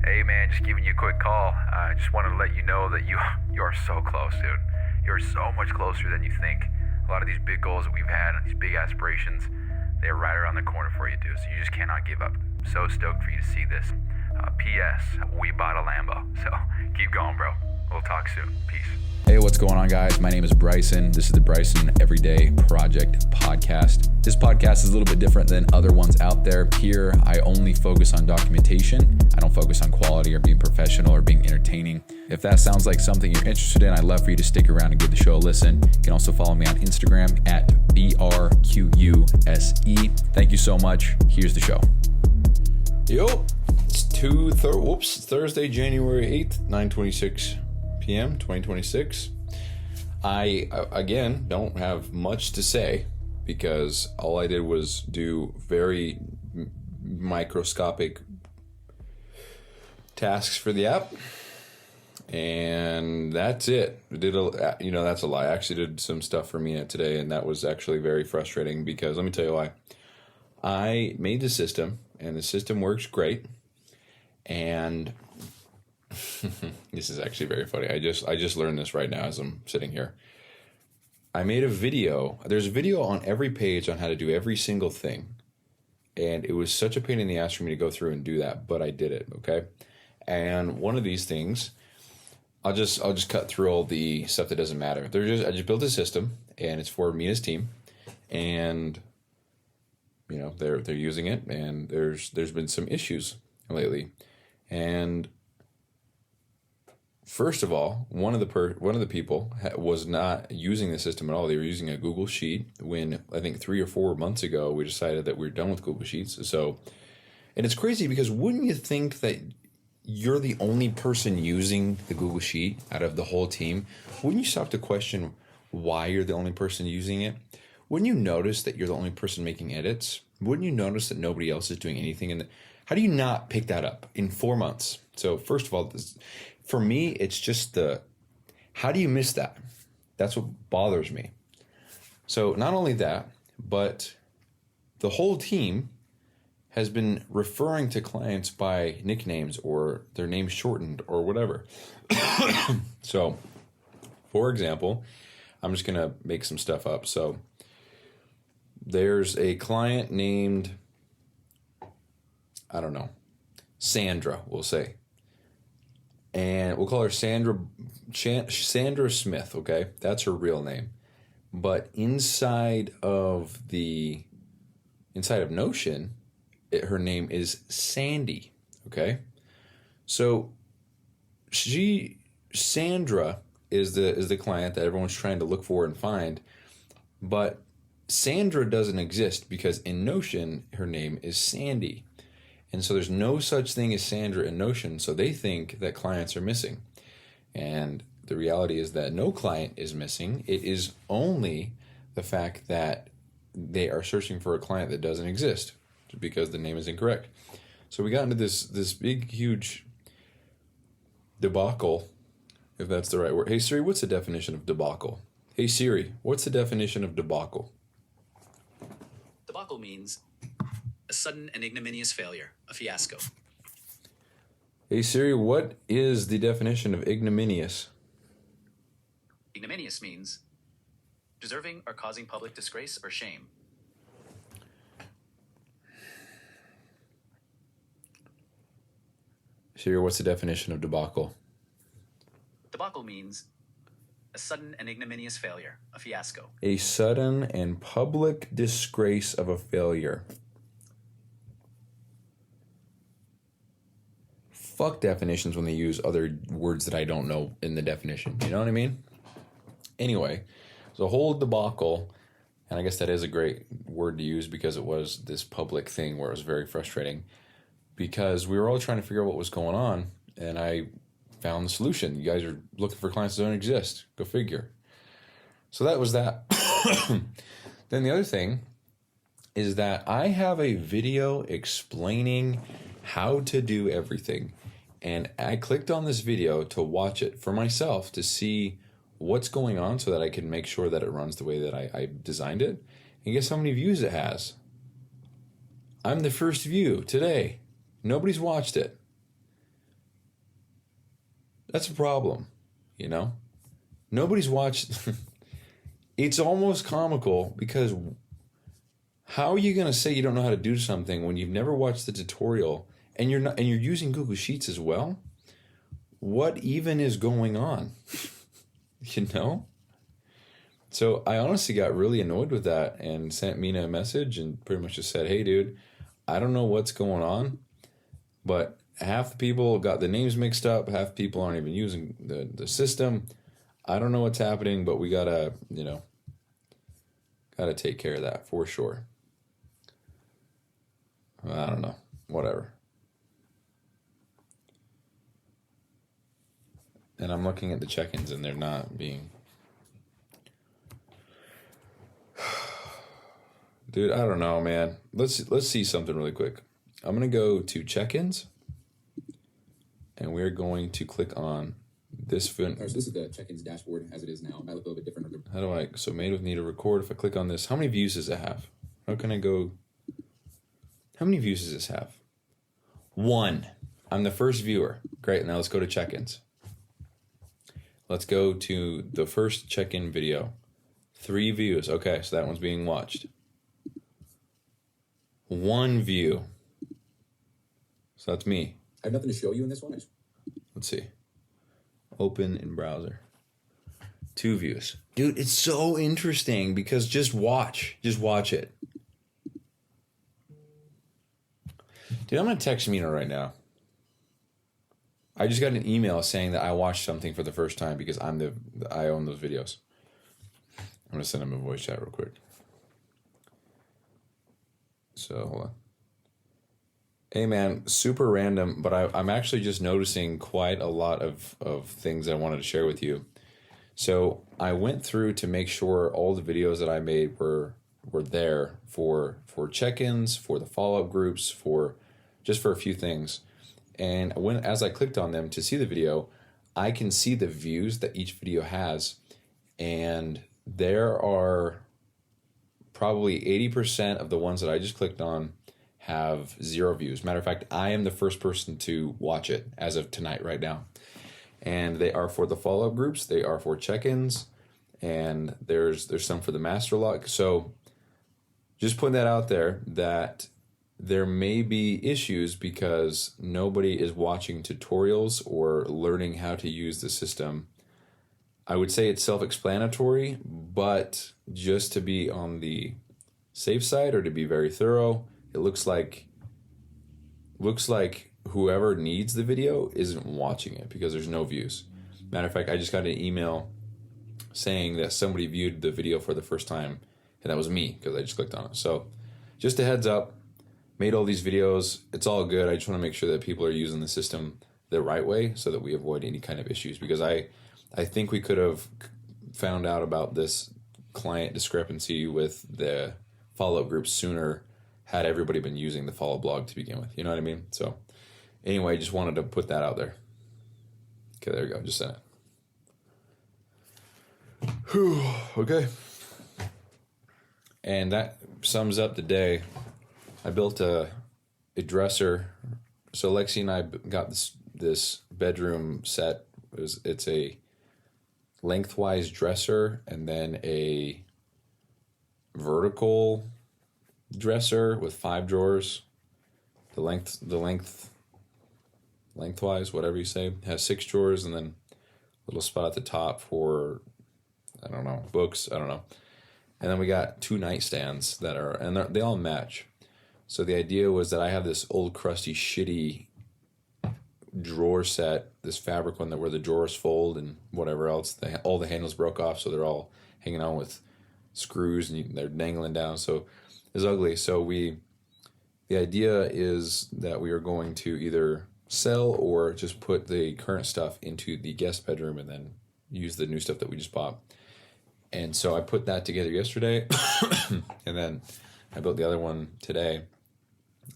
Hey man, just giving you a quick call. I just wanted to let you know that you are so close, dude. You're so much closer than you think. A lot of these big goals that we've had and these big aspirations, they're right around the corner for you, dude. So you just cannot give up. So stoked for you to see this. P.S. We bought a Lambo. So keep going, bro. We'll talk soon. Peace. Hey, what's going on, guys? My name is Bryson. This is the Bryson Everyday Project podcast. This podcast is a little bit different than other ones out there. Here, I only focus on documentation. I don't focus on quality or being professional or being entertaining. If that sounds like something you're interested in, I'd love for you to stick around and give the show a listen. You can also follow me on Instagram at BRQUSE. Thank you so much. Here's the show. Yo, it's Thursday, January 8th, 9:26 p.m., 2026. I, again, don't have much to say because all I did was do very microscopic tasks for the app, and that's it. That's a lie. I actually did some stuff for Mina today, and that was actually very frustrating because, let me tell you why. I made the system, and the system works great, and this is actually very funny. I just learned this right now as I'm sitting here. I made a video. There's a video on every page on how to do every single thing. And it was such a pain in the ass for me to go through and do that, but I did it, okay? And one of these things, I'll just cut through all the stuff that doesn't matter. I just built a system, and it's for Mina's team, and they're using it, and there's been some issues lately. And first of all, one of the people was not using the system at all. They were using a Google Sheet when I think 3 or 4 months ago we decided that we were done with Google Sheets. So, and it's crazy because wouldn't you think that you're the only person using the Google Sheet out of the whole team? Wouldn't you stop to question why you're the only person using it? Wouldn't you notice that you're the only person making edits? Wouldn't you notice that nobody else is doing anything? How do you not pick that up in 4 months? So first of all, for me, it's just how do you miss that? That's what bothers me. So not only that, but the whole team has been referring to clients by nicknames or their names shortened or whatever. So, for example, I'm just going to make some stuff up. So there's a client named, I don't know, Sandra, we'll say. And we'll call her Sandra Smith, okay? That's her real name. But inside of Notion, her name is Sandy, okay? So Sandra is the client that everyone's trying to look for and find, but Sandra doesn't exist because in Notion, her name is Sandy. And so there's no such thing as Sandra in Notion, so they think that clients are missing. And the reality is that no client is missing. It is only the fact that they are searching for a client that doesn't exist because the name is incorrect. So we got into this big, huge debacle, if that's the right word. Hey Siri, what's the definition of debacle? Hey Siri, what's the definition of debacle? Debacle means a sudden and ignominious failure, a fiasco. Hey Siri, what is the definition of ignominious? Ignominious means deserving or causing public disgrace or shame. Siri, what's the definition of debacle? Debacle means a sudden and ignominious failure, a fiasco. A sudden and public disgrace of a failure. Fuck definitions when they use other words that I don't know in the definition. You know what I mean? Anyway, the whole debacle, and I guess that is a great word to use because it was this public thing where it was very frustrating because we were all trying to figure out what was going on, and I found the solution. You guys are looking for clients that don't exist. Go figure. So that was that. Then the other thing is that I have a video explaining how to do everything. And I clicked on this video to watch it for myself to see what's going on so that I can make sure that it runs the way that I designed it. And guess how many views it has? I'm the first view today. Nobody's watched it. That's a problem, you know? Nobody's watched. It's almost comical because how are you going to say you don't know how to do something when you've never watched the tutorial and you're using Google Sheets as well? What even is going on? You know? So I honestly got really annoyed with that and sent Mina a message and pretty much just said, hey, dude, I don't know what's going on, but half the people got the names mixed up. Half people aren't even using the system. I don't know what's happening, but we gotta take care of that for sure. I don't know. Whatever. And I'm looking at the check-ins and they're not being... Dude, I don't know, man. Let's see something really quick. I'm going to go to check-ins and we're going to click on this film. All right, so this is the check-ins dashboard as it is now. It might look a little bit different. How do I... So made with need to record. If I click on this, how many views does it have? How can I go... How many views does this have? 1. I'm the first viewer. Great, now let's go to check-ins. Let's go to the first check-in video. 3 views. Okay, so that one's being watched. 1 view. So that's me. I have nothing to show you in this one. Let's see. Open in browser. 2 views. Dude, it's so interesting because just watch. Just watch it. Dude, I'm going to text Mina right now. I just got an email saying that I watched something for the first time because I own those videos. I'm going to send him a voice chat real quick. So, hold on. Hey, man, super random, but I'm actually just noticing quite a lot of things I wanted to share with you. So I went through to make sure all the videos that I made were there for check-ins, for the follow-up groups, for a few things. And as I clicked on them to see the video, I can see the views that each video has. And there are probably 80% of the ones that I just clicked on have 0 views. Matter of fact, I am the first person to watch it as of tonight, right now. And they are for the follow-up groups. They are for check-ins. And there's some for the master log. So just putting that out there that there may be issues because nobody is watching tutorials or learning how to use the system. I would say it's self-explanatory, but just to be on the safe side or to be very thorough, it looks like whoever needs the video isn't watching it because there's no views. Matter of fact, I just got an email saying that somebody viewed the video for the first time, and that was me because I just clicked on it. So just a heads up. Made all these videos. It's all good. I just want to make sure that people are using the system the right way so that we avoid any kind of issues. Because I think we could have found out about this client discrepancy with the follow-up group sooner had everybody been using the follow blog to begin with. You know what I mean? So anyway, just wanted to put that out there. Okay, there you go. Just sent it. Whew, okay. And that sums up the day. I built a dresser. So Lexi and I got this bedroom set. It's a lengthwise dresser and then a vertical dresser with 5 drawers. The lengthwise, whatever you say, has 6 drawers and then a little spot at the top for, I don't know, books. I don't know. And then we got 2 nightstands they all match. So the idea was that I have this old crusty shitty drawer set, this fabric one where the drawers fold and whatever else. All the handles broke off, so they're all hanging on with screws and they're dangling down. So it's ugly. So the idea is that we are going to either sell or just put the current stuff into the guest bedroom and then use the new stuff that we just bought. And so I put that together yesterday and then I built the other one today.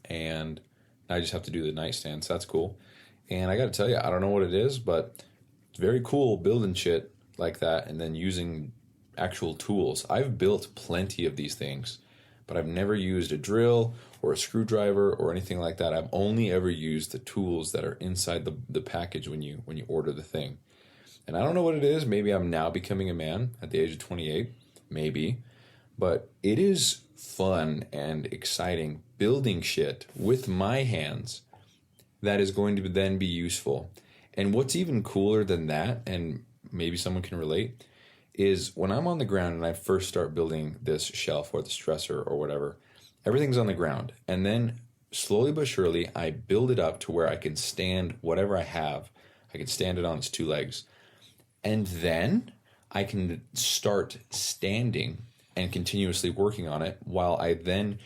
And I just have to do the nightstand, so that's cool. And I got to tell you, I don't know what it is, but it's very cool building shit like that and then using actual tools. I've built plenty of these things, but I've never used a drill or a screwdriver or anything like that. I've only ever used the tools that are inside the package when you order the thing. And I don't know what it is. Maybe I'm now becoming a man at the age of 28, maybe. But it is fun and exciting building shit with my hands that is going to then be useful. And what's even cooler than that, and maybe someone can relate, is when I'm on the ground and I first start building this shelf or this dresser or whatever, everything's on the ground. And then slowly but surely, I build it up to where I can stand whatever I have. I can stand it on its two legs. And then I can start standing and continuously working on it while I then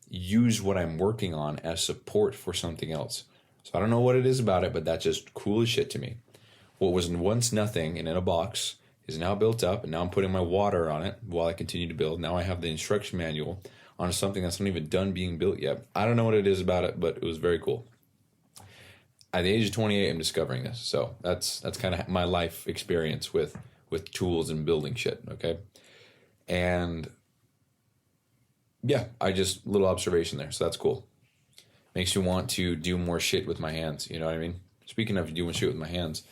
use what I'm working on as support for something else. So I don't know what it is about it, but that's just cool as shit to me. What was once nothing and in a box is now built up, and now I'm putting my water on it while I continue to build. Now I have the instruction manual on something that's not even done being built yet. I don't know what it is about it, but it was very cool. At the age of 28, I'm discovering this. So that's kind of my life experience with tools and building shit, okay? And yeah, little observation there. So that's cool. Makes you want to do more shit with my hands. You know what I mean? Speaking of doing shit with my hands,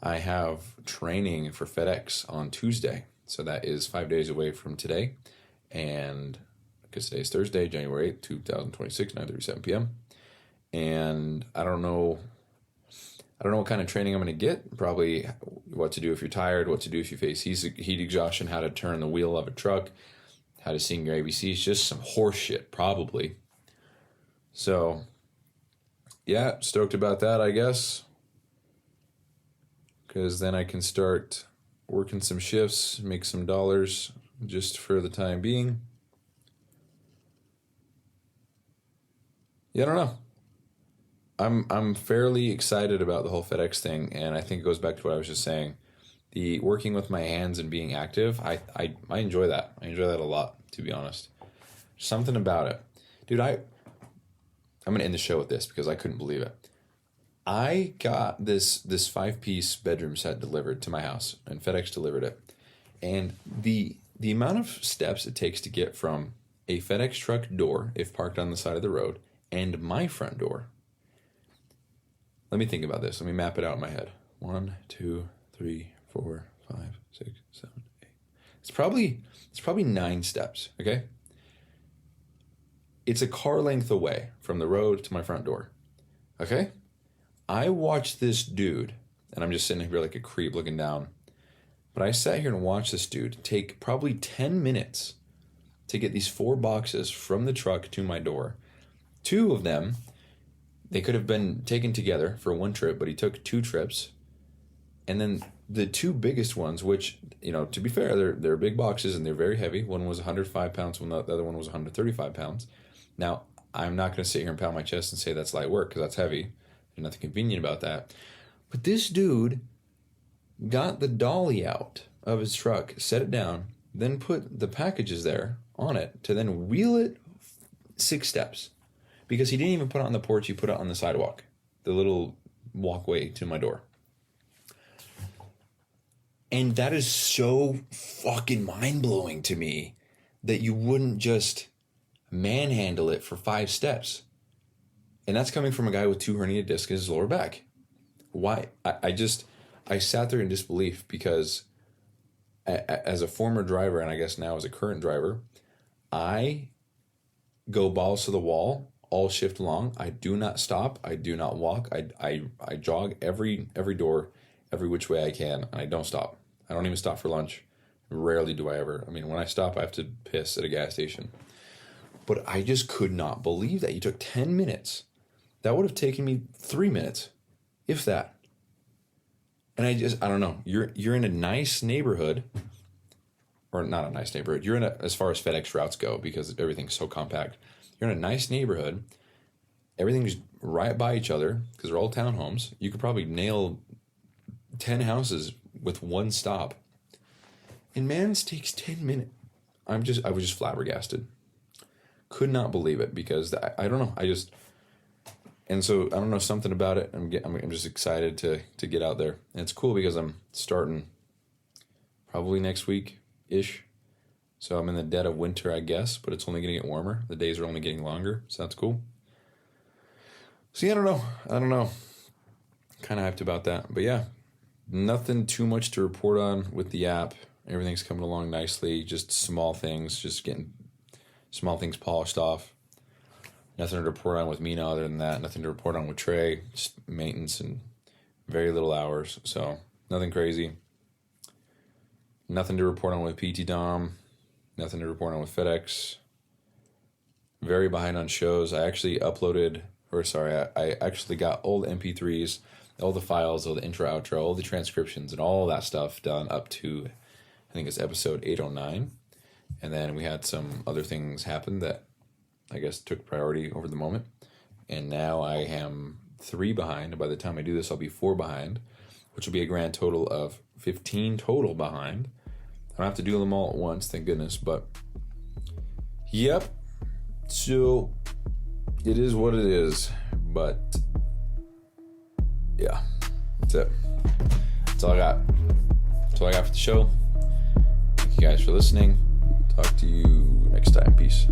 I have training for FedEx on Tuesday. So that is 5 days away from today. And because today is Thursday, January 8th, 2026, 9:37 p.m. And I don't know what kind of training I'm going to get. Probably what to do if you're tired, what to do if you face heat exhaustion, how to turn the wheel of a truck, how to sing your ABCs, just some horse shit, probably. So, yeah, stoked about that, I guess. Because then I can start working some shifts, make some dollars just for the time being. Yeah, I don't know. I'm fairly excited about the whole FedEx thing, and I think it goes back to what I was just saying. The working with my hands and being active, I enjoy that. I enjoy that a lot, to be honest. Something about it. Dude, I'm going to end the show with this because I couldn't believe it. I got this 5-piece bedroom set delivered to my house, and FedEx delivered it. And the amount of steps it takes to get from a FedEx truck door, if parked on the side of the road, and my front door. Let me think about this. Let me map it out in my head. 1, 2, 3, 4, 5, 6, 7, 8. It's probably 9 steps, okay? It's a car length away from the road to my front door, okay? I watched this dude, and I'm just sitting here like a creep looking down, but I sat here and watched this dude take probably 10 minutes to get these 4 boxes from the truck to my door. 2 of them, they could have been taken together for one trip, but he took 2 trips. And then the 2 biggest ones, which, you know, to be fair, they're big boxes and they're very heavy. One was 105 pounds, the other one was 135 pounds. Now, I'm not going to sit here and pound my chest and say that's light work because that's heavy. There's nothing convenient about that. But this dude got the dolly out of his truck, set it down, then put the packages there on it to then wheel it 6 steps. Because he didn't even put it on the porch, he put it on the sidewalk, the little walkway to my door. And that is so fucking mind-blowing to me that you wouldn't just manhandle it for 5 steps. And that's coming from a guy with 2 herniated discs in his lower back. Why? I sat there in disbelief because as a former driver, and I guess now as a current driver, I go balls to the wall all shift long. I do not stop. I do not walk. I jog every door, every which way I can, and I don't stop. I don't even stop for lunch. Rarely do I ever. I mean, when I stop, I have to piss at a gas station. But I just could not believe that. You took 10 minutes. That would have taken me 3 minutes, if that. And I don't know. You're in a nice neighborhood, or not a nice neighborhood. You're in as far as FedEx routes go, because everything's so compact. You're in a nice neighborhood. Everything's right by each other because they're all townhomes. You could probably nail 10 houses with one stop. And man's takes 10 minutes. I was just flabbergasted. Could not believe it because I don't know. And so I don't know, something about it. I'm just excited to get out there. And it's cool because I'm starting probably next week-ish So I'm in the dead of winter, I guess, but it's only going to get warmer. The days are only getting longer, so that's cool. See, I don't know. Kind of hyped about that. But yeah, nothing too much to report on with the app. Everything's coming along nicely. Just small things, just getting small things polished off. Nothing to report on with Mina other than that. Nothing to report on with Trey. Just maintenance and very little hours. So nothing crazy. Nothing to report on with PT Dom. Nothing to report on with FedEx. Very behind on shows. I actually I actually got old MP3s, all the files, all the intro, outro, all the transcriptions, and all that stuff done up to, I think it's episode 809. And then we had some other things happen that I guess took priority over the moment. And now I am 3 behind. By the time I do this, I'll be 4 behind, which will be a grand total of 15 total behind. I don't have to do them all at once, thank goodness, but yep. So it is what it is, but yeah, that's it. That's all I got. That's all I got for the show. Thank you guys for listening. Talk to you next time. Peace.